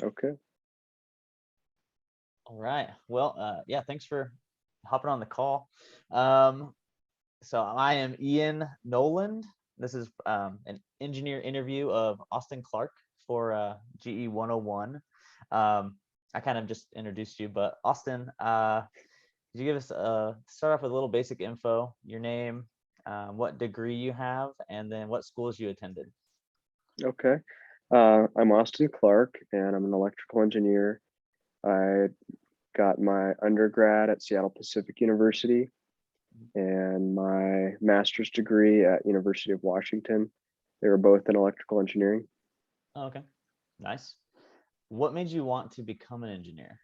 Okay. All right. Well, yeah, thanks for hopping on the call. Um, so I am Ian Noland. This is an engineer interview of Austin Clark for GE 101. I kind of just introduced you, but Austin, could you give us start off with a little basic info, your name, what degree you have, and then what schools you attended? Okay. I'm Austin Clark, and I'm an electrical engineer. I got my undergrad at Seattle Pacific University and my master's degree at University of Washington. They were both in electrical engineering. Oh, okay, nice. What made you want to become an engineer?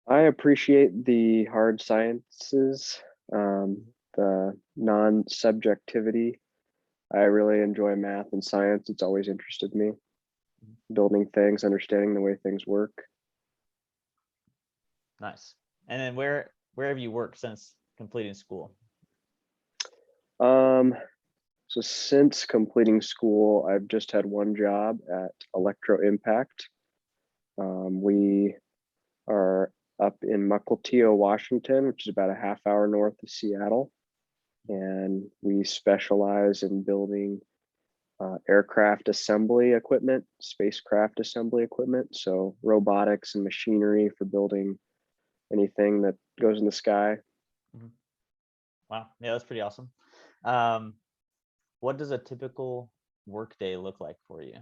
I appreciate the hard sciences, the non-subjectivity. I really enjoy math and science. It's always interested me, building things, understanding the way things work. Nice. And then where have you worked since completing school? Um, so since completing school, I've just had one job at Electroimpact. We are up in Mukilteo, Washington, which is about a half hour north of Seattle. And we specialize in building aircraft assembly equipment, spacecraft assembly equipment. So robotics and machinery for building anything that goes in the sky. Mhm. Wow, yeah, that's pretty awesome. Um, what does a typical workday look like for you?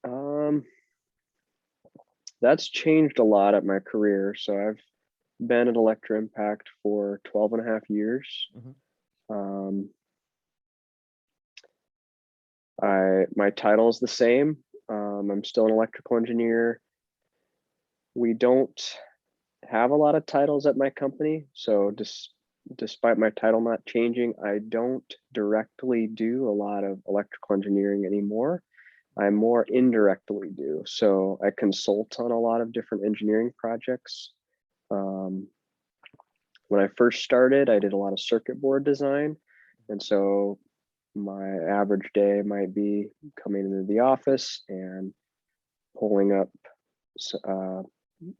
Um, that's changed a lot at my career. So I've been at Electroimpact for 12 and a half years. Hmm. Um, my title is the same. I'm still an electrical engineer. We don't have a lot of titles at my company, so despite my title not changing, I don't directly do a lot of electrical engineering anymore. I more indirectly do. So I consult on a lot of different engineering projects. Um, when I first started, I did a lot of circuit board design. And so my average day might be coming into the office and pulling up uh,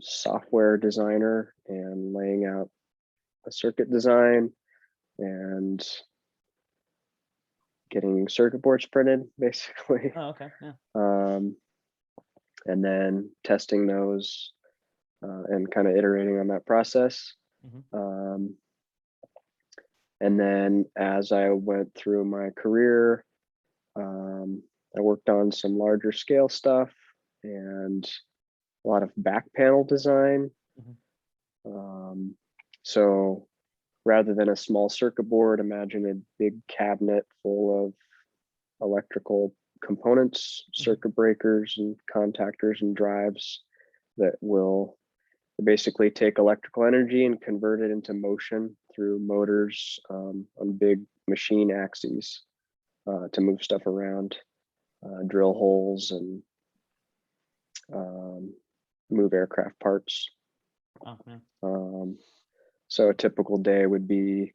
software designer and laying out a circuit design and getting circuit boards printed, basically, Oh, okay, yeah. um, and then testing those and kind of iterating on that process. Hmm. Um, and then as I went through my career, I worked on some larger scale stuff and a lot of back panel design. Hmm. Um, so rather than a small circuit board, imagine a big cabinet full of electrical components, Hmm. circuit breakers and contactors and drives that will basically take electrical energy and convert it into motion through motors on big machine axes to move stuff around, drill holes, and um, move aircraft parts. Oh, yeah. Um, so a typical day would be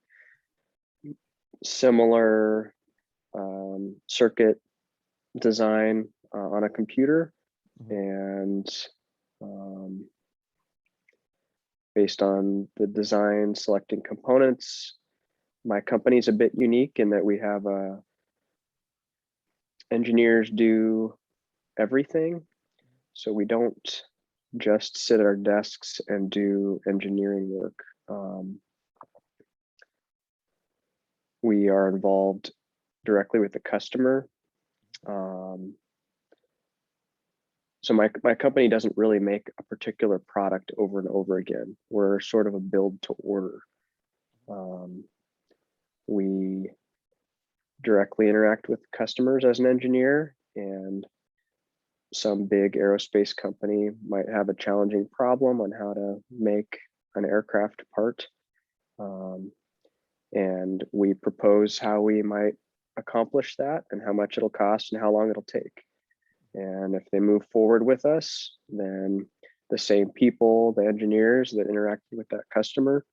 similar circuit design on a computer, Hmm. and um, based on the design, selecting components. My company is a bit unique in that we have engineers do everything. So we don't just sit at our desks and do engineering work. Um, we are involved directly with the customer. Um, so my company doesn't really make a particular product over and over again. We're sort of a build to order. Um, we directly interact with customers as an engineer, and some big aerospace company might have a challenging problem on how to make an aircraft part. Um, and we propose how we might accomplish that and how much it'll cost and how long it'll take. And if they move forward with us, then the same people, the engineers that interact with that customer,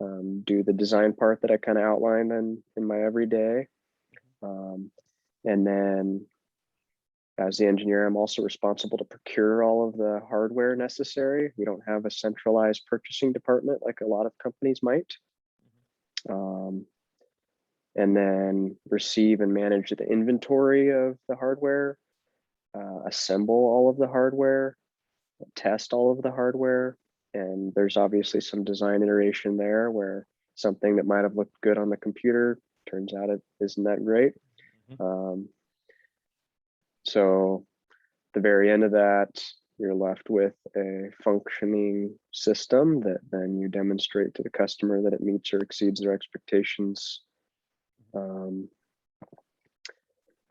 do the design part that I kind of outlined in my everyday. Um, and then as the engineer, I'm also responsible to procure all of the hardware necessary. We don't have a centralized purchasing department like a lot of companies might. Um, and then receive and manage the inventory of the hardware, assemble all of the hardware, test all of the hardware. And there's obviously some design iteration there where something that might have looked good on the computer turns out it isn't that great. Um, so the very end of that, you're left with a functioning system that then you demonstrate to the customer that it meets or exceeds their expectations.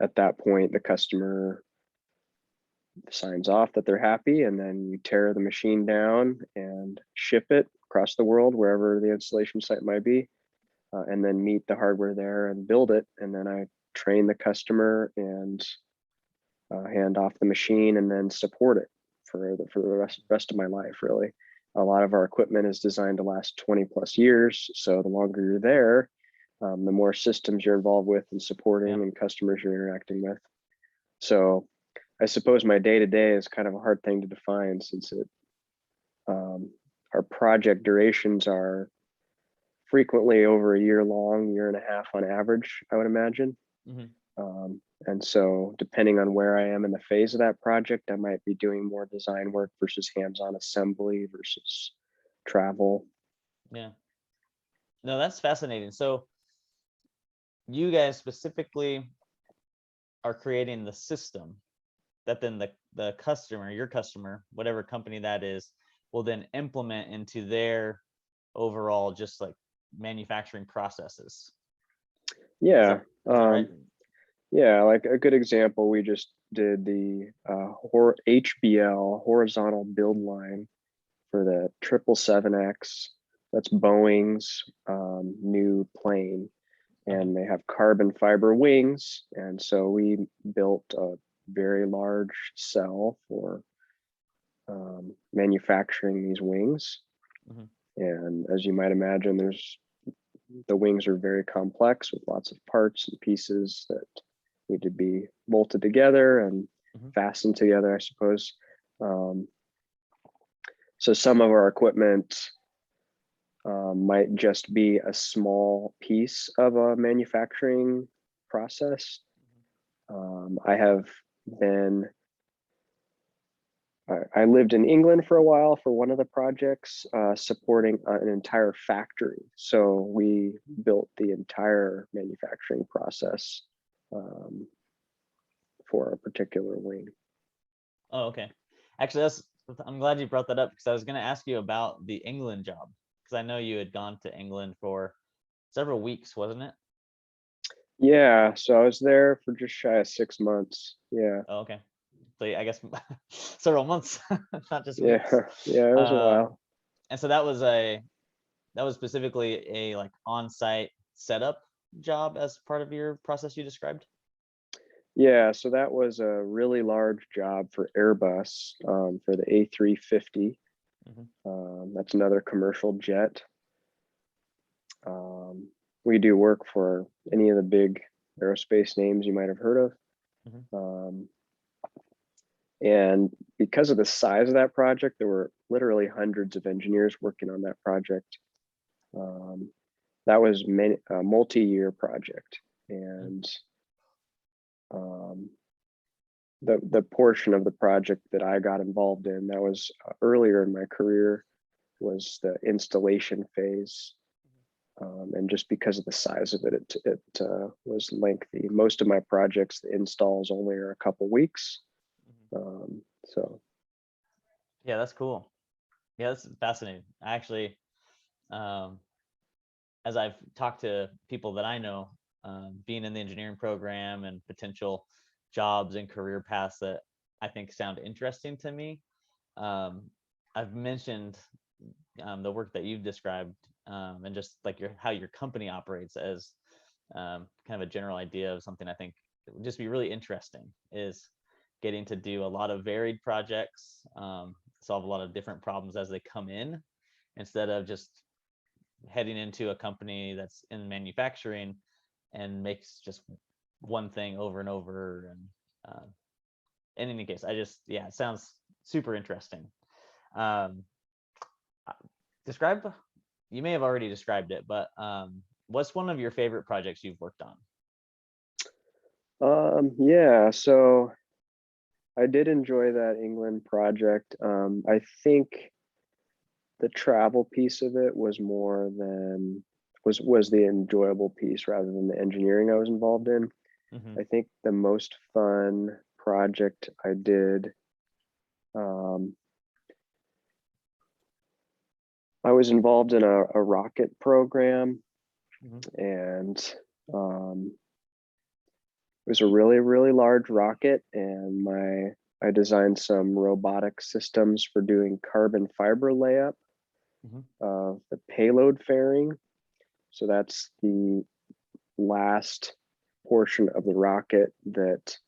At that point, the customer signs off that they're happy, and then you tear the machine down and ship it across the world, wherever the installation site might be, and then meet the hardware there and build it. And then I train the customer and hand off the machine and then support it for the rest of my life, really. A lot of our equipment is designed to last 20 plus years. So the longer you're there, the more systems you're involved with and supporting Yeah. and customers you're interacting with. So I suppose my day to day is kind of a hard thing to define, since our project durations are frequently over a year long, year and a half on average, I would imagine. Mm-hmm. And so depending on where I am in the phase of that project, I might be doing more design work versus hands-on assembly versus travel. Yeah. No, that's fascinating. So you guys specifically are creating the system that then the customer, your customer, whatever company that is, will then implement into their overall just like manufacturing processes. Yeah. Is that right? Yeah, like a good example, we just did the HBL, horizontal build line, for the 777X. That's Boeing's new plane, Okay. and they have carbon fiber wings. And so we built a very large cell for manufacturing these wings. Mm-hmm. And as you might imagine, the wings are very complex with lots of parts and pieces that need to be bolted together and Mm-hmm. fastened together, I suppose. So some of our equipment might just be a small piece of a manufacturing process. I have been, I lived in England for a while for one of the projects, supporting an entire factory. So we built the entire manufacturing process for a particular wing. Oh, okay. Actually, I'm glad you brought that up, because I was going to ask you about the England job, because I know you had gone to England for several weeks, wasn't it? Yeah, so I was there for just shy of 6 months. Yeah, Oh, okay. So I guess several months, not just yeah, weeks. yeah, it was a while. And so that was specifically a like on-site setup job as part of your process you described. Yeah, so that was a really large job for Airbus, for the A350. Mm-hmm. That's another commercial jet. We do work for any of the big aerospace names you might have heard of. Mm-hmm. And because of the size of that project, there were literally hundreds of engineers working on that project. That was a multi-year project. And the portion of the project that I got involved in, that was earlier in my career, was the installation phase. And just because of the size of it was lengthy. Most of my projects, the installs only are a couple weeks. So Yeah, that's cool. Yeah, that's fascinating. Actually, um, as I've talked to people that I know, being in the engineering program and potential jobs and career paths that I think sound interesting to me, um, I've mentioned the work that you've described, and just like how your company operates as kind of a general idea of something I think would just be really interesting is getting to do a lot of varied projects, solve a lot of different problems as they come in, instead of just heading into a company that's in manufacturing and makes just one thing over and over. And in any case, yeah, it sounds super interesting. Um, describe, you may have already described it, but what's one of your favorite projects you've worked on? Yeah, so I did enjoy that England project. I think the travel piece of it was more than was the enjoyable piece rather than the engineering I was involved in. Hmm. I think the most fun project I did, um, I was involved in a rocket program, Hmm. and it was a really, really large rocket, and I designed some robotic systems for doing carbon fiber layup Hmm. of the payload fairing. So that's the last portion of the rocket that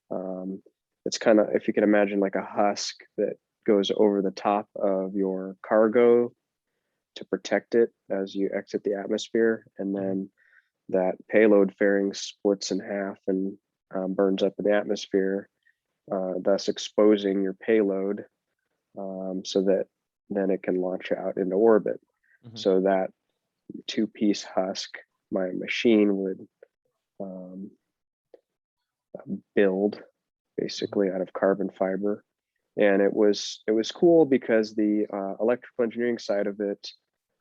um, it's kind of, if you can imagine, like a husk that goes over the top of your cargo to protect it as you exit the atmosphere, and Hmm. then that payload fairing splits in half and burns up in the atmosphere, thus exposing your payload, so that then it can launch out into orbit. Hmm. So that two-piece husk, my machine would um, build Hmm. basically out of carbon fiber. And it was cool because the electrical engineering side of it,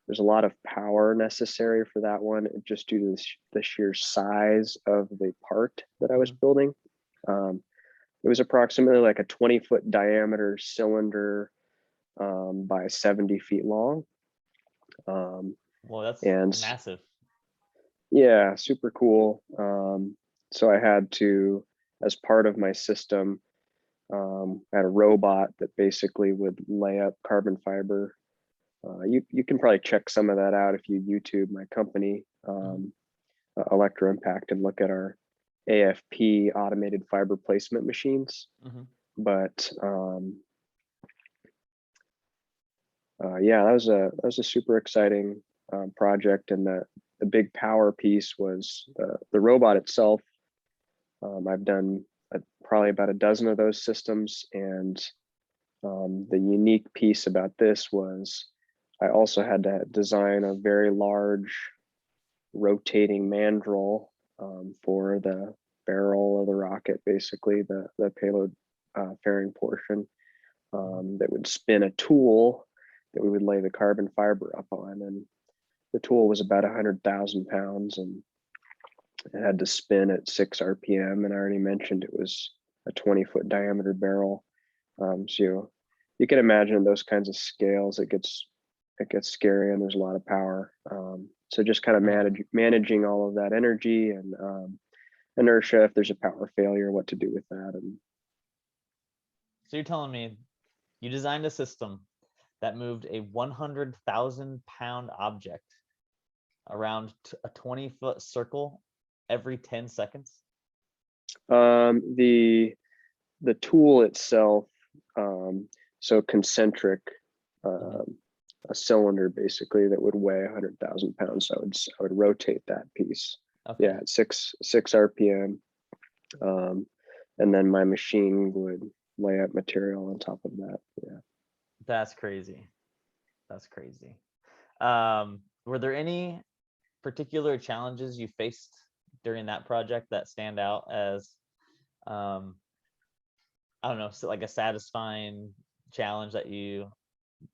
there's a lot of power necessary for that one, just due to the sheer size of the part that I was Hmm. building. Um, it was approximately like a 20-foot diameter cylinder, by 70 feet long. Um, Well, that's and massive. yeah, super cool. So I had to, as part of my system, I had a robot that basically would lay up carbon fiber. You can probably check some of that out if you YouTube my company, Hmm. Electroimpact, and look at our AFP automated fiber placement machines. Hmm. But yeah, that was a super exciting project, and the big power piece was the robot itself. I've done probably about a dozen of those systems, and the unique piece about this was I also had to design a very large rotating mandrel, for the barrel of the rocket, basically the payload fairing portion, Hmm. that would spin a tool that we would lay the carbon fiber up on. And the tool was about 100,000 pounds, and it had to spin at 6 RPM. And I already mentioned it was a 20-foot diameter barrel. So you can imagine those kinds of scales, it gets scary, and there's a lot of power. So just kind of managing all of that energy and inertia, if there's a power failure, what to do with that. And So you're telling me you designed a system that moved a 100,000-pound object around a 20-foot circle every 10 seconds? the tool itself, um, so concentric, Hmm. um, a cylinder basically that would weigh 100,000 pounds. So I would rotate that piece, Okay, yeah, at six RPM, um, and then my machine would lay out material on top of that. Yeah. that's crazy. That's crazy. Were there any particular challenges you faced during that project that stand out as, um, I don't know, so like a satisfying challenge that you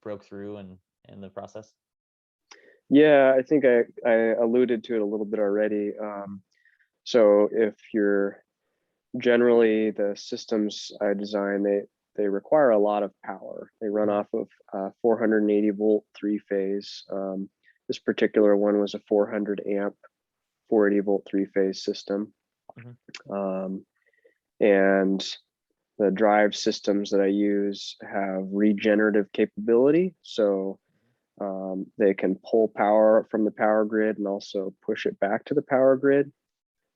broke through in the process? Yeah, I think I alluded to it a little bit already. So if you're generally, the systems I design, they require a lot of power. They run Hmm. off of 480 volt three phase. This particular one was a 400 amp 480 volt three phase system, Hmm. um, and the drive systems that I use have regenerative capability. So they can pull power from the power grid and also push it back to the power grid.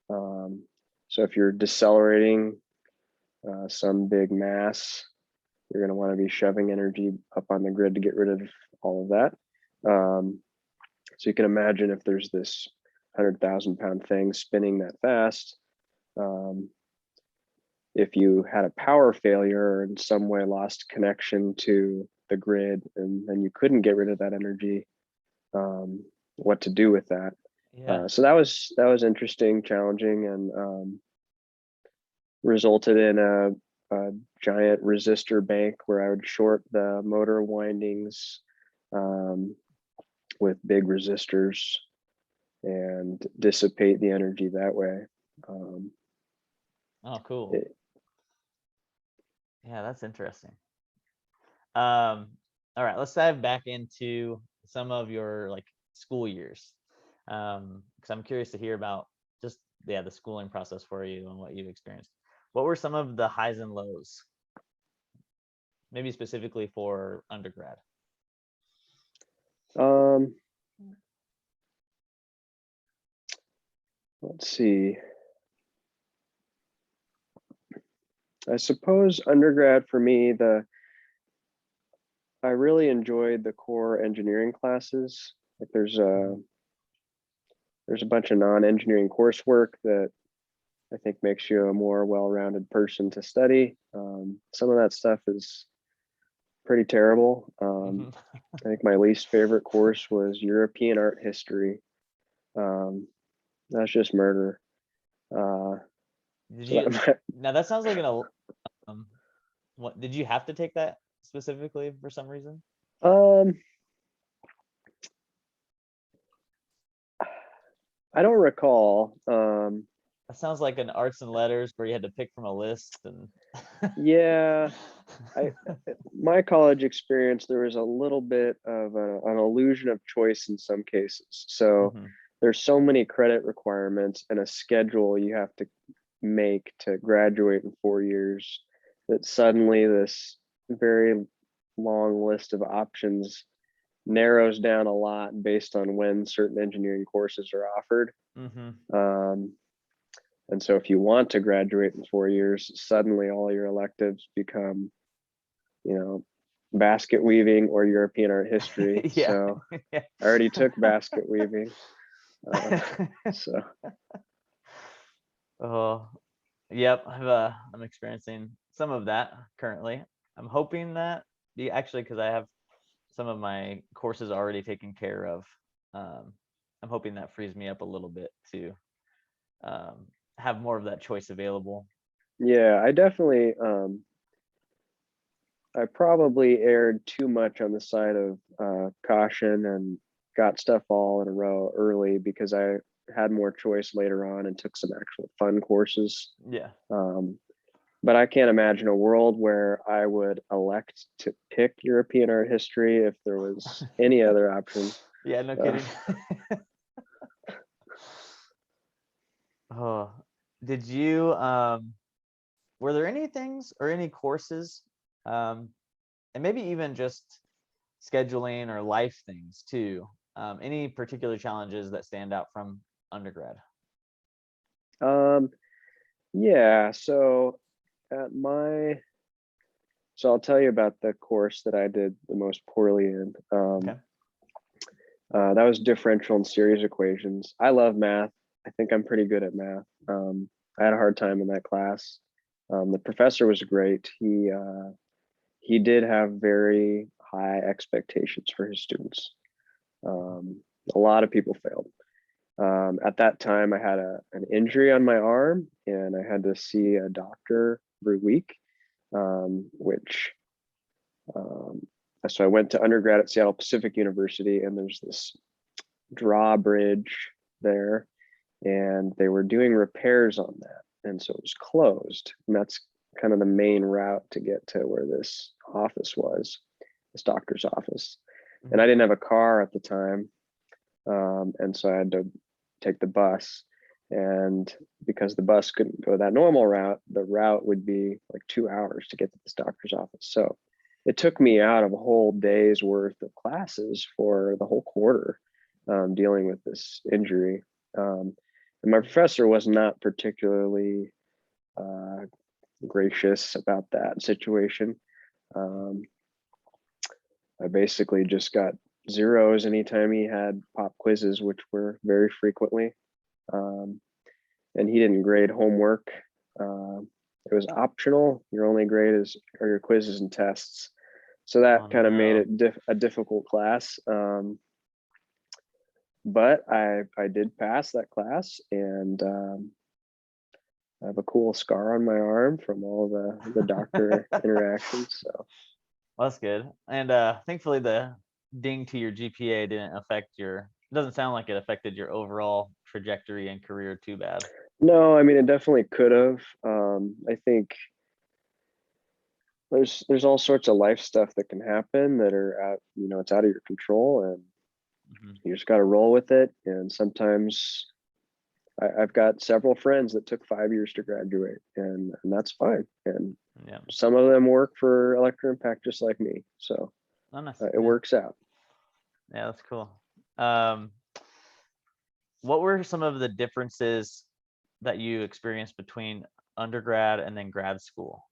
Um, so if you're decelerating some big mass, you're going to want to be shoving energy up on the grid to get rid of all of that. So you can imagine if there's this 100,000 pound thing spinning that fast, um, if you had a power failure or in some way lost connection to the grid and then you couldn't get rid of that energy, what to do with that. Yeah. So that was interesting, challenging, and resulted in a giant resistor bank where I would short the motor windings with big resistors and dissipate the energy that way. Oh, cool. It, Yeah, that's interesting. All right, let's dive back into some of your like school years. Because I'm curious to hear about just the schooling process for you and what you've experienced. What were some of the highs and lows, maybe specifically for undergrad? um, let's see. I suppose undergrad for me, I really enjoyed the core engineering classes. Like there's a bunch of non-engineering coursework that I think makes you a more well-rounded person to study. Some of that stuff is pretty terrible. Mhm. I think my least favorite course was European art history. That's just murder. Uh, Did so you, that now that sounds like what did you have to take that specifically for some reason? um, I don't recall. That sounds like an arts and letters where you had to pick from a list and Yeah, I my college experience, there was a little bit of an illusion of choice in some cases. So Mhm. there's so many credit requirements and a schedule you have to make to graduate in 4 years that suddenly this very long list of options narrows down a lot based on when certain engineering courses are offered. Mhm. Um, and so if you want to graduate in 4 years, suddenly all your electives become, you know, basket weaving or European art history. Yeah. So Yeah. I already took basket weaving. Uh, so Oh, yep. I'm experiencing some of that currently. I'm hoping that actually, because I have some of my courses already taken care of. Um, I'm hoping that frees me up a little bit to um, have more of that choice available. yeah, I probably erred too much on the side of caution and got stuff all in a row early because I had more choice later on and took some actual fun courses. Yeah. Um, but I can't imagine a world where I would elect to pick European art history if there was any other option. Yeah, no Uh, kidding. Oh, did you were there any things or any courses um and maybe even just scheduling or life things too, any particular challenges that stand out from undergrad? um, yeah, so at my, so I'll tell you about the course that I did the most poorly in. Okay. That was differential and series equations. I love math. I think I'm pretty good at math. I had a hard time in that class. The professor was great. He did have very high expectations for his students. A lot of people failed. At that time, I had an injury on my arm, and I had to see a doctor every week, which um, so I went to undergrad at Seattle Pacific University, and there's this drawbridge there, and they were doing repairs on that, and so it was closed. And that's kind of the main route to get to where this office was, this doctor's office. And Mhm. I didn't have a car at the time, and so I had to take the bus. And because the bus couldn't go that normal route, the route would be like 2 hours to get to this doctor's office. So it took me out of a whole day's worth of classes for the whole quarter, dealing with this injury. And my professor was not particularly uh, gracious about that situation. Um, I basically just got zeros anytime he had pop quizzes, which were very frequently. Um, and he didn't grade homework. it was optional. Your only grade are your quizzes and tests. So Oh that kind of made no. it a difficult class. But I did pass that class, and I have a cool scar on my arm from all the doctor interactions. So Well, that's good. And thankfully the ding to your GPA didn't affect your, doesn't sound like it affected your overall trajectory and career too bad. no, I mean it definitely could have. I think there's all sorts of life stuff that can happen that are it's out of your control, and Mhm. you just got to roll with it. And sometimes I've got several friends that took 5 years to graduate, and that's fine. And Yeah. some of them work for Electroimpact just like me, so Oh, nice. it Yeah. works out. Yeah, that's cool. Um, what were some of the differences that you experienced between undergrad and then grad school?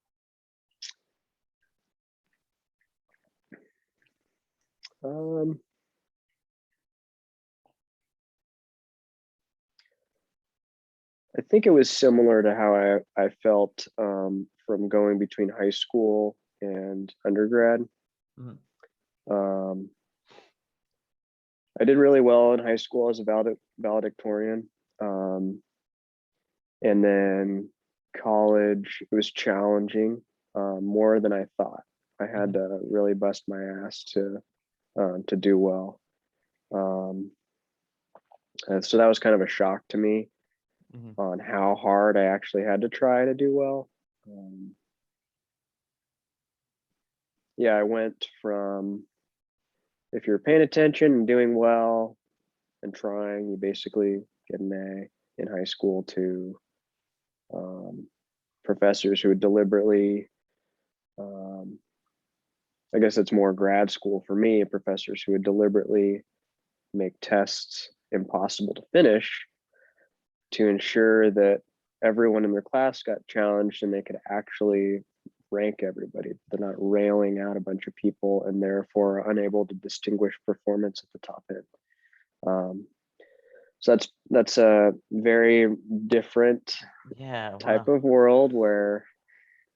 Um, I think it was similar to how I felt from going between high school and undergrad. Mhm. Um, I did really well in high school as a valedictorian. Um, and then college, it was challenging, more than I thought. I had Mhm. to really bust my ass to do well. Um, and so that was kind of a shock to me Mhm. on how hard I actually had to try to do well. Yeah, I went from, if you're paying attention and doing well and trying, you basically get an A in high school, to um, professors who would deliberately, um, I guess it's more grad school for me, professors who would deliberately make tests impossible to finish to ensure that everyone in their class got challenged and they could actually rank everybody. They're not railing out a bunch of people and therefore are unable to distinguish performance at the top end. Um, so that's a very different Yeah, type wow. of world where,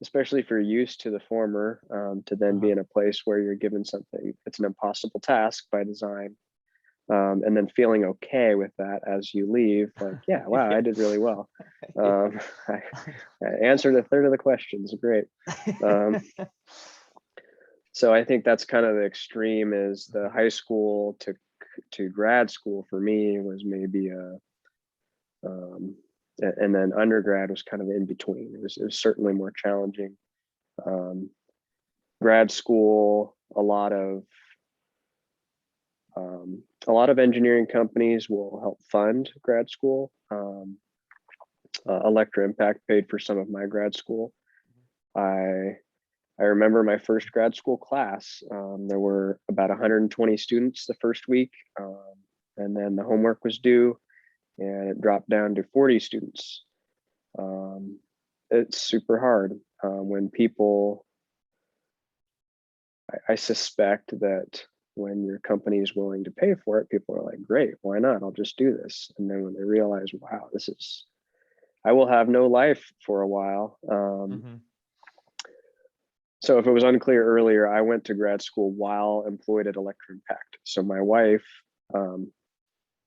especially if you're used to the former, to then be Uh-huh. in a place where you're given something, it's an impossible task by design, and then feeling okay with that as you leave, like, yeah, wow, I Yeah. did really well. Yeah. um, I answered a third of the questions, great. um, so I think that's kind of the extreme, is the Mhm. high school to grad school for me was maybe um, and then undergrad was kind of in between. It was certainly more challenging. um, Grad school, a lot of engineering companies will help fund grad school. Electroimpact paid for some of my grad school. I I remember my first grad school class. There were about 120 students the first week, and then the homework was due, and it dropped down to 40 students. Um, it's super hard when people. I suspect that when your company is willing to pay for it, people are like, "Great, why not? I'll just do this." And then when they realize, "Wow, I will have no life for a while." Mhm. So if it was unclear earlier, I went to grad school while employed at Electroimpact. So my wife, um,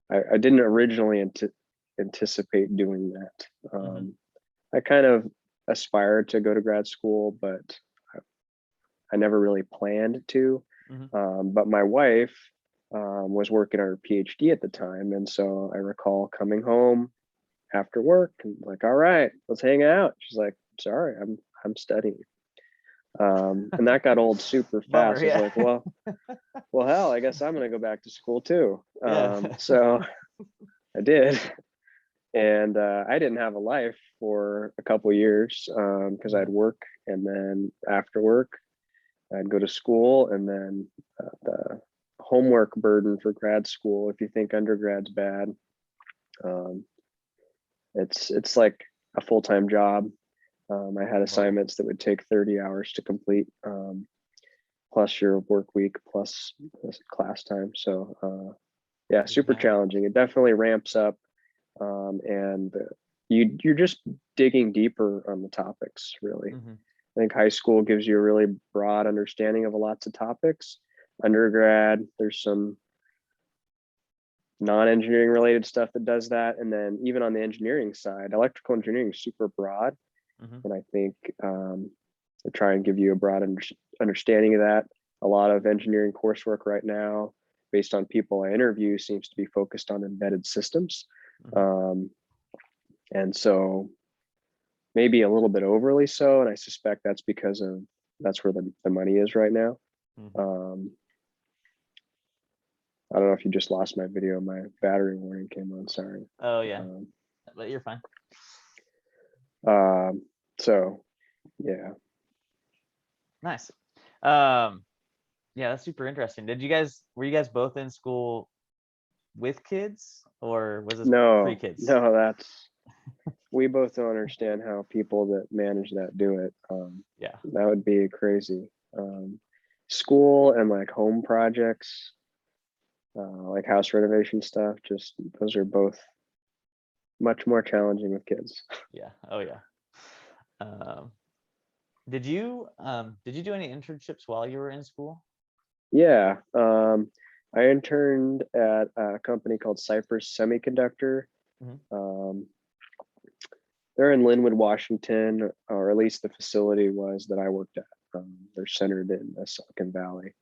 I didn't originally anticipate doing that. Mhm. I kind of aspired to go to grad school, but I never really planned to. Mhm. But my wife was working on her PhD at the time, and so I recall coming home after work and like, "All right, let's hang out." She's like, "Sorry, I'm studying." And that got old super Bummer, fast. I was yeah. like, well, hell, I guess I'm gonna go back to school too. Yeah. So I did, and I didn't have a life for a couple years because I'd Mhm. work, and then after work I'd go to school, and then the homework burden for grad school. If you think undergrad's bad, um, it's like a full time job. I had Whoa. assignments that would take 30 hours to complete. Plus your work week plus class time. So yeah, super Yeah. challenging. It definitely ramps up, and you're just digging deeper on the topics, really. Mhm. I think high school gives you a really broad understanding of lots of topics. Undergrad, there's some non-engineering related stuff that does that. And then even on the engineering side, electrical engineering is super broad. Mhm. And I think they try and give you a broad understanding of that. A lot of engineering coursework right now, based on people I interview, seems to be focused on embedded systems. Mhm. And so maybe a little bit overly so. And I suspect that's because of that's where the money is right now. Mhm. Um, I don't know if you just lost my video. My battery warning came on. Sorry. Oh yeah, Um, but you're fine. um, so yeah, Nice. Yeah, that's super interesting. Were you guys both in school with kids, or was this no, pre-kids? no, that's we both don't understand how people that manage that do it. Yeah. That would be crazy. School and like home projects, like house renovation stuff, just those are both much more challenging with kids. Yeah. Oh yeah. Um, did you do any internships while you were in school? Yeah, I interned at a company called Cypress Semiconductor. Mhm. Um, they're in Linwood, Washington, or at least the facility was that I worked at. They're centered in the Silicon Valley,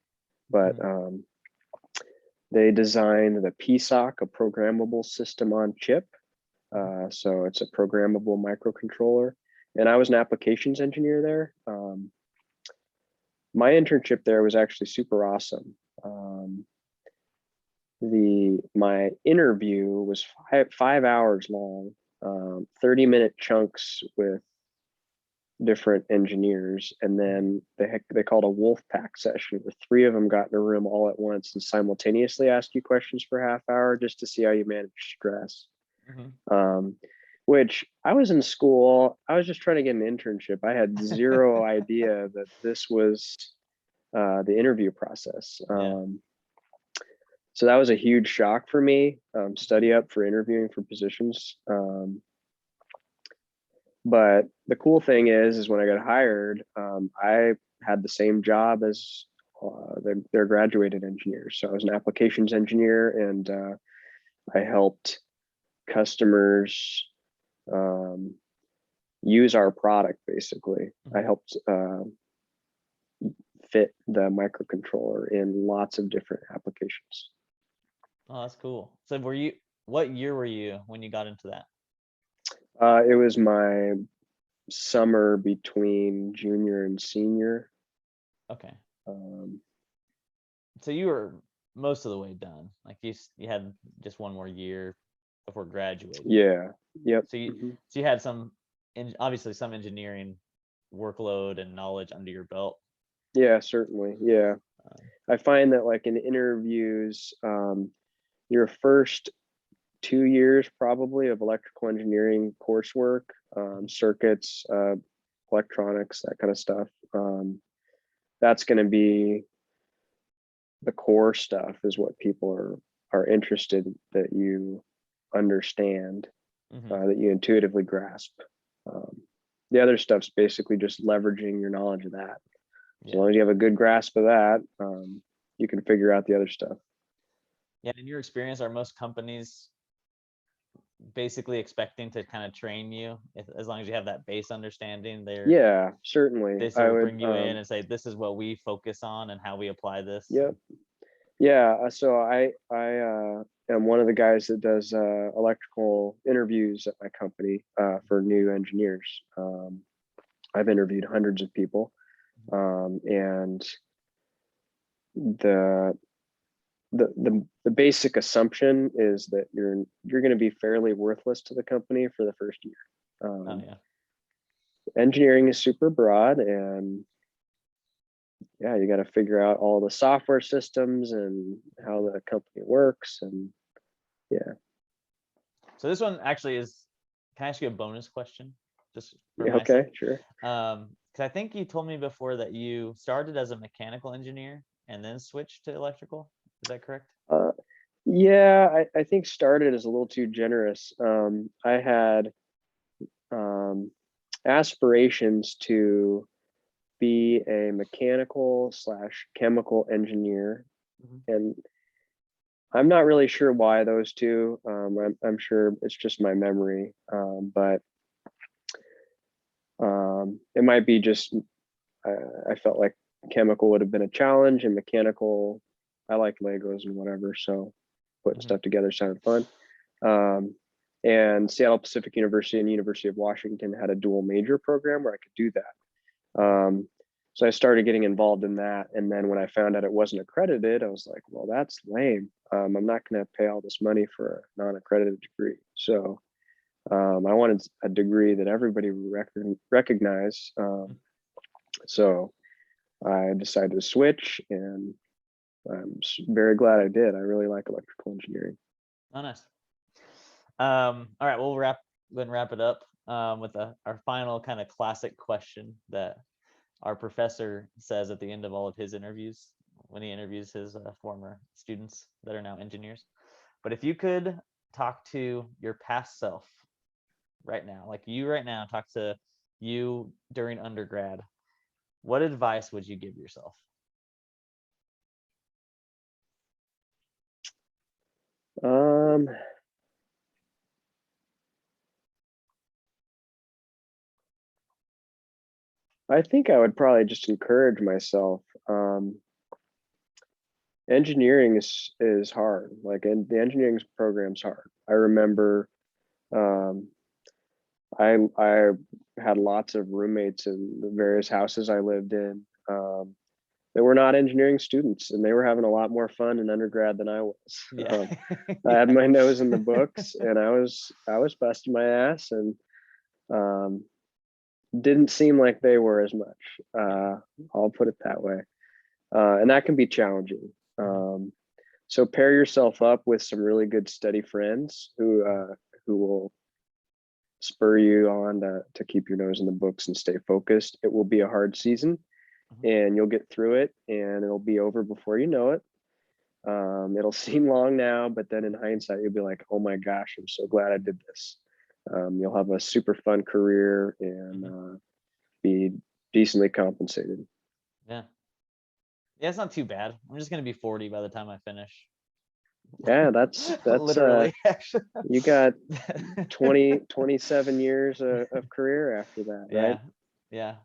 but Mhm. they designed the PSOC, a programmable system on chip. Mhm. So it's a programmable microcontroller. And I was an applications engineer there. My internship there was actually super awesome. My interview was 5 hours long, 30-minute chunks with different engineers, and Mhm. then they called a wolf pack session where three of them got in a room all at once and simultaneously asked you questions for a half hour just to see how you manage stress. Mhm. um, which I was in school, I was just trying to get an internship. I had zero idea that this was the interview process. Yeah. So that was a huge shock for me. Study up for interviewing for positions. But the cool thing is when I got hired, I had the same job as their graduated engineers. So I was an applications engineer, and I helped customers um, use our product. Basically, I Mhm. helped fit the microcontroller in lots of different applications. Oh, that's cool. So what year were you when you got into that? It was my summer between junior and senior. Okay. Um, So you were most of the way done. Like you had just one more year before graduating. yeah, yep. So you Hmm. so you had obviously some engineering workload and knowledge under your belt. Yeah, certainly. Yeah. Um, I find that like in interviews, your first 2 years probably of electrical engineering coursework, mhm. circuits, electronics, that kind of stuff. That's going to be the core stuff is what people are interested that you understand, Mhm. that you intuitively grasp. Um, the other stuff's basically just leveraging your knowledge of that. So Yeah. long as you have a good grasp of that, you can figure out the other stuff. Yeah. In your experience, are most companies basically expecting to kind of train you as long as you have that base understanding? Yeah, certainly. They I sort of would. bring you in and say, this is what we focus on and how we apply this. Yep. Yeah. So I am one of the guys that does electrical interviews at my company for new engineers. I've interviewed hundreds of people, and the the basic assumption is that you're going to be fairly worthless to the company for the first year. Oh Um, yeah. engineering is super broad, and yeah, you got to figure out all the software systems and how the company works, and yeah. So this one actually is, can I ask you a bonus question just for Yeah, my okay, sake? sure. Because I think you told me before that you started as a mechanical engineer and then switched to electrical. Is that correct? uh, yeah, I think started is a little too generous. I had aspirations to be a mechanical slash chemical engineer. Mhm. And I'm not really sure why those two. I'm sure it's just my memory, but it might be just I felt like chemical would have been a challenge, and mechanical, I like Legos and whatever, so putting Mhm. stuff together sounded fun. Um, and Seattle Pacific University and University of Washington had a dual major program where I could do that. So I started getting involved in that, and then when I found out it wasn't accredited, I was like, well, that's lame. I'm not going to pay all this money for a non-accredited degree. So I wanted a degree that everybody recognized. So I decided to switch, and I'm very glad I did. I really like electrical engineering. Oh, nice. All right, we'll go ahead and wrap it up with our final kind of classic question that our professor says at the end of all of his interviews when he interviews his former students that are now engineers. But if you could talk to your past self right now, like you right now, talk to you during undergrad, what advice would you give yourself? Um, I think I would probably just encourage myself. Engineering is hard. Like, and the engineering program's hard. I remember um, I had lots of roommates in the various houses I lived in that were not engineering students, and they were having a lot more fun in undergrad than I was. Yeah. I had Yeah. my nose in the books, and I was busting my ass, and um, didn't seem like they were as much. I'll put it that way, and that can be challenging. Mhm. So pair yourself up with some really good, steady friends who will spur you on to keep your nose in the books and stay focused. It will be a hard season, Mhm. and you'll get through it, and it'll be over before you know it. It'll seem long now, but then in hindsight, you'll be like, "Oh my gosh, I'm so glad I did this." You'll have a super fun career and Mhm. be decently compensated. Yeah. Yeah, it's not too bad. I'm just gonna be 40 by the time I finish. Yeah, that's Literally, actually. you got 27 years of career after that, right? Yeah, yeah.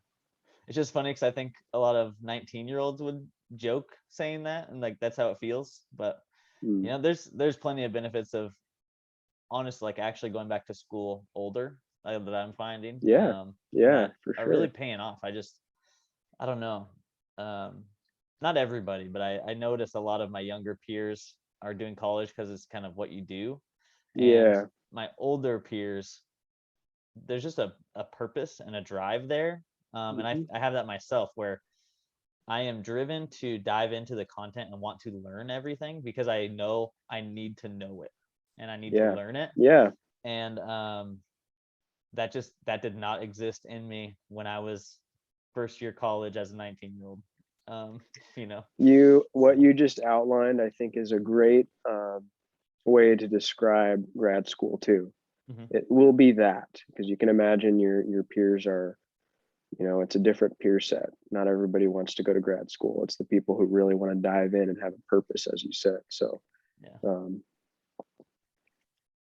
It's just funny because I think a lot of 19-year-olds would joke saying that, and like that's how it feels. But Mm. there's plenty of benefits of honest, like actually going back to school older that I'm finding, Yeah, yeah, that for are really sure. paying off. I don't know, um, not everybody, but I notice a lot of my younger peers are doing college because it's kind of what you do, and Yeah. my older peers, there's just a purpose and a drive there. And Hmm. I have that myself where I am driven to dive into the content and want to learn everything because I know I need to know it and I need to Yeah. learn it. Yeah. And that did not exist in me when I was first year college as a 19-year-old. Um, you know, What so you just outlined, I think, is a great way to describe grad school too. mhm. It will be that because you can imagine your peers are, it's a different peer set. Not everybody wants to go to grad school. It's the people who really want to dive in and have a purpose, as you said. So, Yeah. um,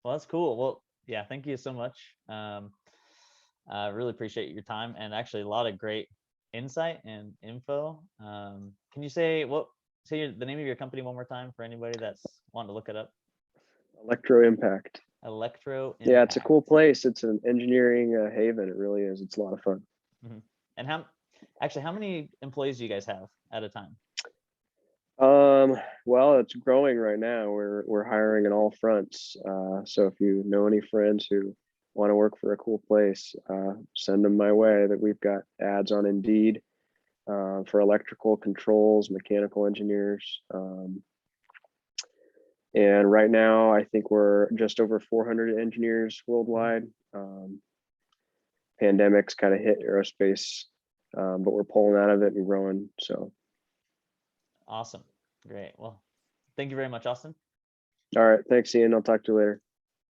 Well, that's cool. Well, yeah, thank you so much. I really appreciate your time and actually a lot of great insight and info. Can you say the name of your company one more time for anybody that's wanting to look it up? Electroimpact. Electro Yeah, it's a Impact. cool place. It's an engineering haven. It really is. It's a lot of fun. Mhm. And how many employees do you guys have at a time? Um, well, it's growing right now. We're hiring on all fronts. So if you know any friends who want to work for a cool place, send them my way. That we've got ads on Indeed for electrical controls, mechanical engineers, and right now I think we're just over 400 engineers Mhm. worldwide. Pandemic's kind of hit aerospace, but we're pulling out of it and growing. So, Awesome. Great. Well, thank you very much, Austin. all right, thanks, Ian. I'll talk to you later.